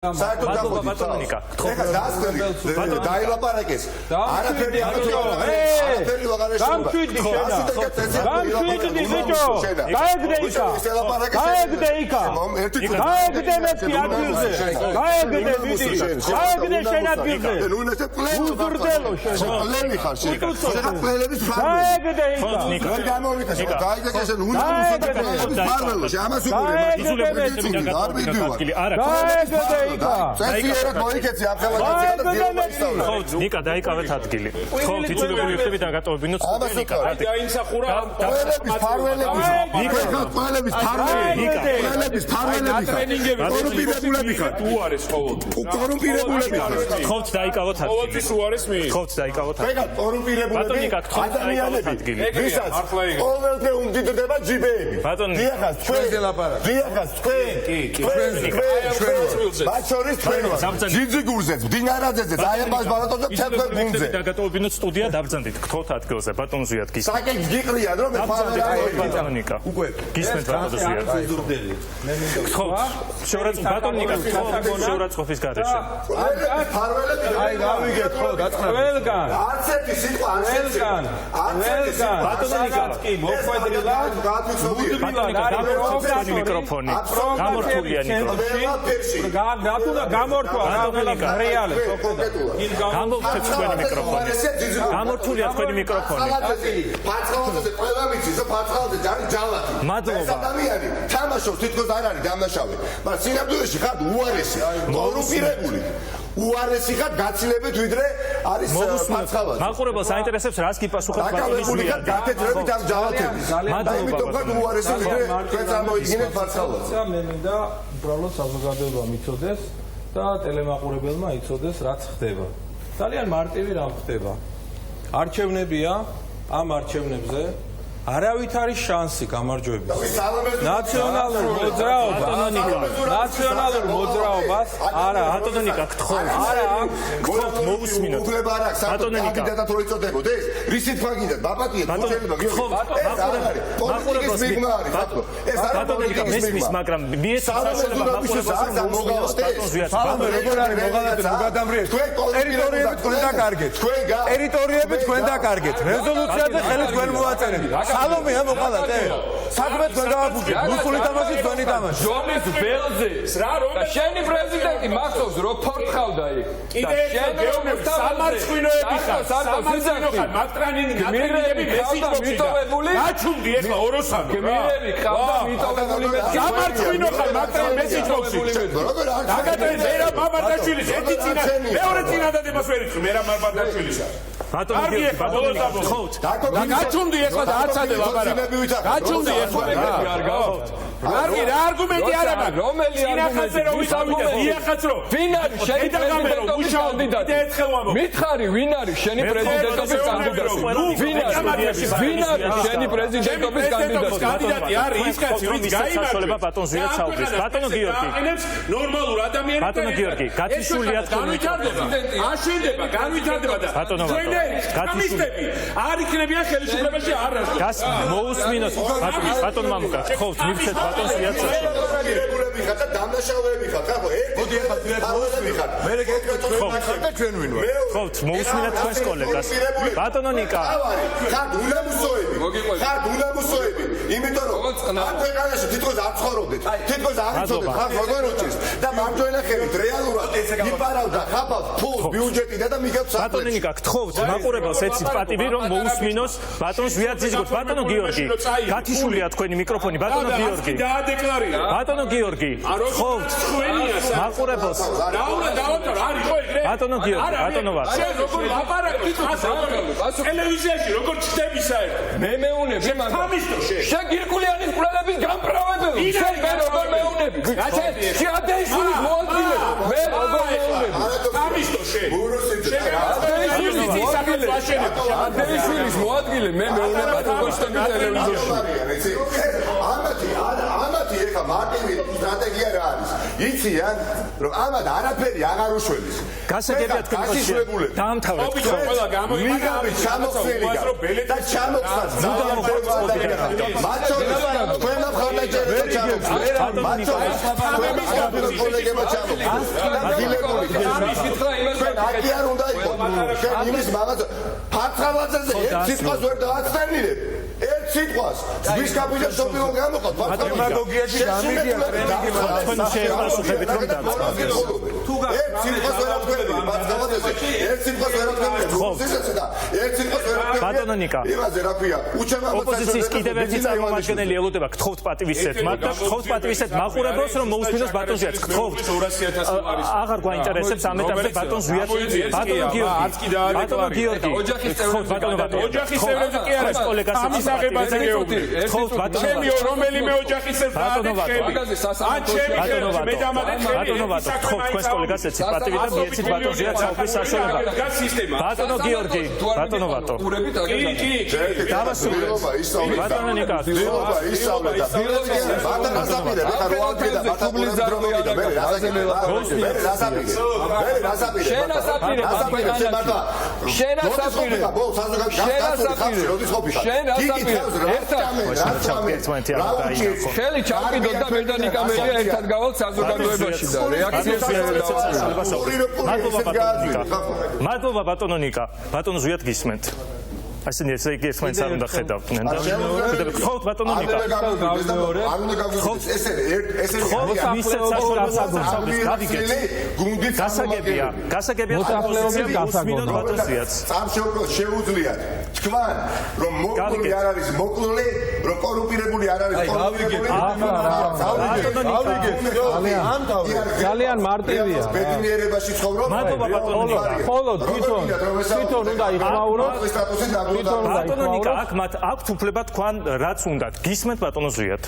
მადლობა ბატონიკა. ეხლა დაილაპარაკეს. არაფერი არაფერი ვაღარ ეშუა. გამშვიდი ბიჭო. გაეგდე იქა. გაეგდე მეთქი ადგილზე. გაეგდე ბიჭი. გაეგდე შენ ადგილზე. უზრდელო შენ. პლენი ხარ შენ. პლენების გაეგდე იქა. ვერ გამოვიდა შენ. გაიგე შენ უნდა ფარველო. ამას უყურე. არ მიდივარ. გაეგდე წესიერად მოიქეცი აფხევადაცია და დიალოგისწავლა. ხო, ნიკა დაიკავეთ ადგილი. ხო, თითოეული ხები დაგატოვებინოთ. ნიკა დაიმსახურა ყველების ფარველების ყველების ფარველები კორუმპირებულები ხარ. უარეს ყოველთვის. კორუმპირებულები ხარ. ხო, დაიკავოთ ადგილი. ყოველთვის უარეს მი. ხო, დაიკავოთ ადგილი. ეგა კორუმპირებულები ადამიანები. ვისაც ყოველდღე უმდიდრდება ჯიბეები. დიახაც ჩვენ დიახაც ჩვენ ბაჩორის თქვენვა ჯიჯიგურზეც დინარაძეზე აიაბას ბალატონზე თეთრ გუნდზე დაგატოვებინოთ სტუდია დაბრძანდით გთხოვთ ადგილზე ბატონ ზვიად გის საკენ გიყრიან რომ მე ბატონიკა უკვე გისმენთ ბატონ ზვიად გთხოვთ ბატონიკა შეურაცხყოფის გარეშე აი გავიგეთ ხო დაწყნაბი ყველგან არც ერთი სიტყვა ბატონიკა კი მოხვედრილა გამორთული მიკროფონი გამორთულია მიკროფონი გატუნა გამორთვა რეალე გამოვხეთ თქვენი მიკროფონი გამორთულია თქვენი მიკროფონი ფაცხალაძეზე ყველა ვიცი რომ ფაცხალაძე ჯალათი მადლობა ადამიანი თამაშობს თითქოს არ არის დამნაშავე მაგრამ სინამდვილეში ხარ უარესი კორუმპირებული უარესი ხარ გაცილებით ვიდრე არის ფაცხალაძე მაყურებელს აინტერესებს რას გიპასუხებთ ბატონის ზვიად გაკეთრებით ამ ჯალათების მადლობა ხარ უარესი ვიდრე თქვენ წარმოიდგინეთ ფაცხალაძე მე მინდა უბრალოდ საზოგადოება მიცოდეს და ტელემაყურებელმა იცოდეს რაც ხდება. ძალიან მარტივი რამ ხდება. არჩევნებია, ამ არჩევნებზე არავით არის შანსი გამარჯვების. ნაციონალურ მოძრაობას არა ბატონიკა გთხოვთ არა გთხოვთ მოусმინოთ ბატონიკა კანდიდატად რო იწოდებოდეს რისი თქვა გინდათ ბაბატია გუჩელება მაყურებელს მიღმა არის ბატონიკა მესმის მაგრამ მიეცათ საშუალება მაყურებელს მოусმინოს ბატონ ზვიად როგორ არის მოღალატე მოგადამრიეთ ტერიტორიები თქვენ დაკარგეთ ტერიტორიები თქვენ დაკარგეთ რეზოლუციაზე ხელი თქვენ მოაწერეთ სალომეა მოყალატე საქმე თქვენ დააფუჭეთ რუსული თამაში თქვენი თამაში ჯონის ველზე რა რომ შენი პრეზიდენტი მახსოვს რო ფორტყავდა იქ კიდე გეომეფ სამარცხვინოები ხარ მაკტრანინი გმირები მიტოვებული გაჩუმდი ეხლა ოროსამი გმირები ხავდა მიტოვებული სამარცხვინო ხარ მაკტრან მესიჯბოქსი დაგატრენ მერა მამარდაშვილის ერთი წინა მეორე წინადადებას ვერ იცი მერა მამარდაშვილისა ბატონიკა გთხოვთ გაჩუმდი ეხლა და არც ადე ლაპარაკი გაჩუმდი ეხლა არ გავხოთ რა არგუმენტი არა მაგრამ რომელი არგუმენტი რო ვისაუბრეთ დიახაც რო ვინ არის შენი პრეზიდენტობის კანდიდატი მითხარი ვინ არის შენი პრეზიდენტობის კანდიდატი ვინ არის შენი პრეზიდენტობის კანდიდატი არის ის კაცი ვინც გაიმარჯვებს ბატონ ზვიად საუბრის ბატონო გიორგი ნორმალურ ადამიანებს ბატონო გიორგი გათიშულია თქვენი აშენდება განვითარდება და ბატონო გამისტები არ იქნებიან ხელისუფლებაში არ არის მოусმინოთ ბატონ მამუკა გთხოვთ მივცეთ ბატონ ზვიად კორუმპირებულები ხარ და დამნაშავეები ხარ ხო მოდი ახლა მოусმინოთ მე გეკეთეთ თქვენ ხარ და ჩვენ ვინ ვარ გთხოვთ მოусმინოთ თქვენს კოლეგას ბატონო ნიკა ხარ ულამუსოები იმიტომ რომ ამ ქვეყანაში თითქოს არ ცხოვრობდეთ თითქოს არ იცოდეთ ხარ როგორ უჩის და მარჯვენა ხელით რეალურად იპარავდა ხაბავს ფულს ბიუჯეტიდან და მიგებს ბატონო ნიკა გთხოვთ მაყურებელს ეცით პატივი რომ მოусმინოს ბატონ ზვიად ძიძგოთ ბატონო გიორგი გათიშულია თქვენი მიკროფონი ბატონო გიორგი დაადეკლარირა ბატონო გიორგი გთხოვთ მაყურებელს დაავადდა არის ხო ეგრე ბატონო გიორგი ბატონო ვარ შენ როგორ ლაპარაკი ტელევიზიაში როგორ ჩდები საერთოდ მე მეუნები მაგრამ შენ გირკულიანის კვლელების გამправებელი შენ მე როგორ მეუნები შეადეიშვილის მოადგილე მე როგორ მეუნები გამისტო შენ შეადეიშვილის მოადგილე მე მეუნებ ბატონო ტელევიზორში ამათი ეხა მარტივი სტრატეგია რა არის? იციან, რომ ამათ არაფერი აღარ უშველის. გასაგებია თქვენ გასიშლებულები. დაამთავრეთ. მიგავი ჩამოხსნილი და ჩამოხსნას. მათ შორის თქვენ მხარდაჭერა ჩამოხსნას. მათ შორის თქვენ კოლეგებმა ჩამოხსნას. დილებული. თქვენ აკი არ უნდა იყო. თქვენ იმის მაგას ფარცხალაძეზე ერთ სიტყვას ვერ დააცდენილებ. ერთ სიტყვას ზღვის კაპიტანს სოფიონ გამოყოთ. დემაგოგიაში გამიგია ტრენინგი მაგრამ თქვენ შეეხმარებით რომ დაწყოთ. ერთ სიტყვას ვერ ატქვენები ფარცხალაძეზე. ერთ სიტყვას ვერ ატქვენები. რუსეთსა და ერთ სიტყვას ვერ ატქვენები. ბატონო ნიკა. იმაზე რა ქვია? ოპოზიციის კიდევ ერთი წარმომადგენელი ელოდება გთხოვთ პატივისცეთ მათ და გთხოვთ პატივისცეთ მაყურებელს რომ მოусმინოს ბატონ ზვიათს. გთხოვთ 200.000 ლარი. აღარ გვაინტერესებს ამ ეტაპზე ბატონ ზვიათს. ბატონო გიორგი. ბატონო გიორგი. გთხოვთ ბატონო ბატონო. ოჯახის წევრებზე კი არა. კოლეგას ამის აღებაზე გეუბნები. გთხოვთ ბატონო. ჩემიო რომელიმე ოჯახის წევრ ბატონო ბატონო. ან ჩემი ბატონო მე დამადე ბატონო ბატონო. გთხოვთ თქვენს კოლეგას ეცით პატივი და მიეცით ბატონ ზვიათს საუბრის საშუალება. ბატონო გიორგი. ბატონო ბატონო. კი დაასრულება ისწავლეთ. ბატონო ნიკა. ისწავლეთ და ბატონო რასაპირე ხა რო აღდგა ბატონო დრომები მე რასაპირე. შენ ასაპირე შენ ასაპირე ხელი ჩავკიდოთ და მე და ნიკა მერია ერთად გავალთ საზოგადოებაში და რეაქციებს მადლობა ბატონო ნიკა. ბატონო ზვიათ გისმენთ. ასენი ესე იგი ერთმანეთს არ უნდა ხედავდნენ და გთხოვთ ბატონო ნიკა. გასაგებია შეუძლიათ თქვენ რომ მოკლული არ არის მოკლული რომ კორუმპირებული არ არის კორუმპირებული ძალიან მარტივია. ბედნიერებაში ცხოვრობ მადლობა ბატონო ნიკა. ხოლო თვითონ უნდა იხმაუროთ. ბატონო ნიკა აქ მათ აქვთ უფლება თქვენ რაც უნდათ. გისმენთ ბატონო ზვიათ.